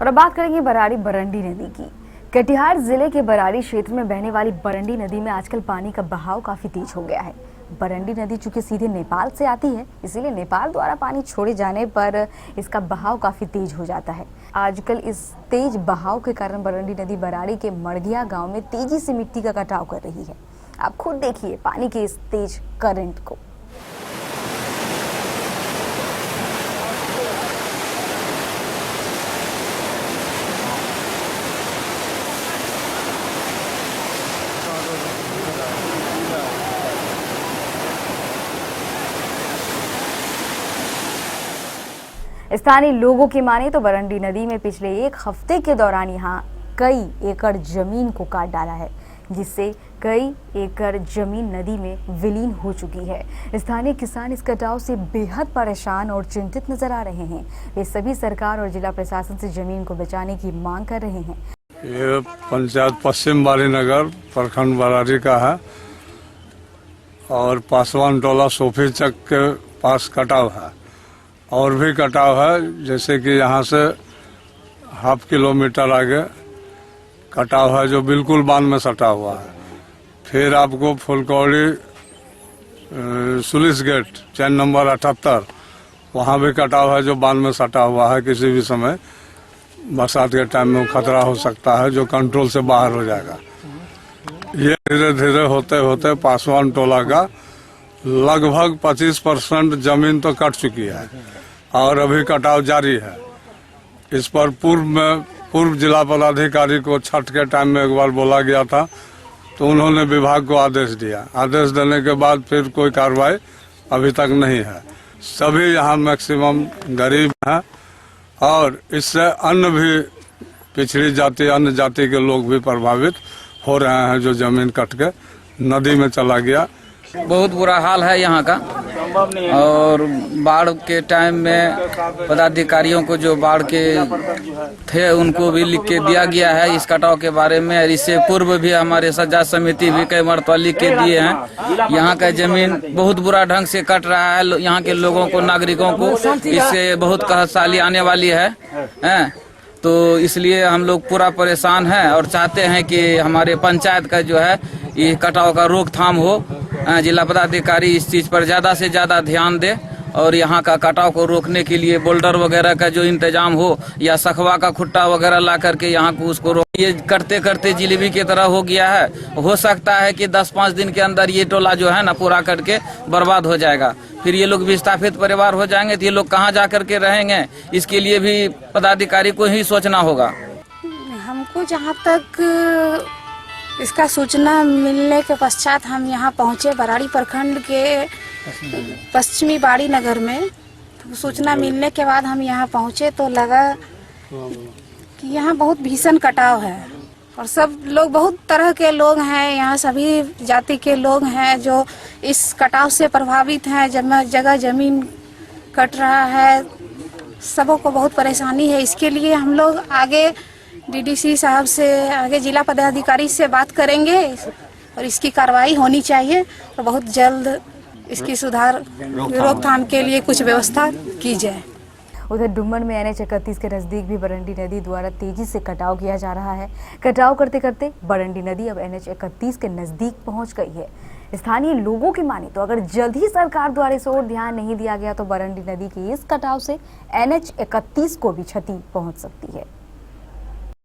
और अब बात करेंगे बराड़ी बरंडी नदी की। कटिहार जिले के बराड़ी क्षेत्र में बहने वाली बरंडी नदी में आजकल पानी का बहाव काफी तेज हो गया है। बरंडी नदी चूंकि सीधे नेपाल से आती है, इसीलिए नेपाल द्वारा पानी छोड़े जाने पर इसका बहाव काफी तेज हो जाता है। आजकल इस तेज बहाव के कारण बरंडी नदी बराड़ी के मड़गिया गांव में तेजी से मिट्टी का कटाव कर रही है। आप खुद देखिए पानी के इस तेज करंट को। स्थानीय लोगों की माने तो बरंडी नदी में पिछले एक हफ्ते के दौरान यहाँ कई एकड़ जमीन को काट डाला है, जिससे कई एकड़ जमीन नदी में विलीन हो चुकी है। स्थानीय किसान इस कटाव से बेहद परेशान और चिंतित नजर आ रहे हैं। वे सभी सरकार और जिला प्रशासन से जमीन को बचाने की मांग कर रहे हैं। ये पंचायत पश्चिम बालीनगर प्रखंड बराड़ी का है और पासवान टोला सोफी चक के पास कटाव है और भी कटाव है, जैसे कि यहाँ से हाफ किलोमीटर आगे कटाव है जो बिल्कुल बांध में सटा हुआ है। फिर आपको फुलकौड़ी सुलिस गेट चैन नंबर 78 वहाँ भी कटाव है जो बांध में सटा हुआ है। किसी भी समय बरसात के टाइम में खतरा हो सकता है जो कंट्रोल से बाहर हो जाएगा। ये धीरे धीरे होते होते पासवान टोला का लगभग 25% जमीन तो कट चुकी है और अभी कटाव जारी है। इस पर पूर्व जिला पदाधिकारी को छठ के टाइम में एक बार बोला गया था, तो उन्होंने विभाग को आदेश दिया। आदेश देने के बाद फिर कोई कार्रवाई अभी तक नहीं है। सभी यहाँ मैक्सिमम गरीब हैं और इससे अन्य भी पिछड़ी जाति अन्य जाति के लोग भी प्रभावित हो रहे हैं जो जमीन कट के नदी में चला गया। बहुत बुरा हाल है यहाँ का और बाढ़ के टाइम में पदाधिकारियों को जो बाढ़ के थे उनको भी लिख के दिया गया है इस कटाव के बारे में। और इससे पूर्व भी हमारे सजा समिति भी कई मरतबा लिख के दिए हैं। यहाँ का जमीन बहुत बुरा ढंग से कट रहा है। यहाँ के लोगों को, नागरिकों को इससे बहुत कहसाली आने वाली है। तो इसलिए हम लोग पूरा परेशान हैं और चाहते हैं कि हमारे पंचायत का जो है ये कटाव का रोकथाम हो। जिला पदाधिकारी इस चीज पर ज्यादा से ज्यादा ध्यान दे और यहाँ का कटाव को रोकने के लिए बोल्डर वगैरह का जो इंतजाम हो या सखवा का खुट्टा वगैरह ला करके यहाँ को उसको रोक। ये करते करते जिलेबी की तरह हो गया है। हो सकता है कि 10-5 दिन के अंदर ये टोला जो है ना पूरा करके बर्बाद हो जाएगा। फिर ये लोग विस्थापित परिवार हो जाएंगे तो ये लोग कहाँ जा करके रहेंगे, इसके लिए भी पदाधिकारी को ही सोचना होगा। हमको जहाँ तक इसका सूचना मिलने के पश्चात हम यहाँ पहुँचे बराड़ी प्रखंड के पश्चिमी बाड़ी नगर में। तो सूचना मिलने के बाद हम यहाँ पहुँचे तो लगा कि यहाँ बहुत भीषण कटाव है और सब लोग, बहुत तरह के लोग हैं यहाँ, सभी जाति के लोग हैं जो इस कटाव से प्रभावित हैं। जगह जमीन कट रहा है, सबों को बहुत परेशानी है। इसके लिए हम लोग आगे डीडीसी साहब से, आगे जिला पदाधिकारी से बात करेंगे और इसकी कार्रवाई होनी चाहिए और बहुत जल्द इसकी सुधार रोकथाम के लिए कुछ व्यवस्था की जाए। उधर डुमन में NH 31 के नजदीक भी बरंडी नदी द्वारा तेजी से कटाव किया जा रहा है। कटाव करते करते बरंडी नदी अब NH 31 के नजदीक पहुंच गई है। स्थानीय लोगों की माने तो अगर जल्द ही सरकार द्वारा इस ओर ध्यान नहीं दिया गया तो बरंडी नदी के इस कटाव से NH 31 को भी क्षति पहुंच सकती है।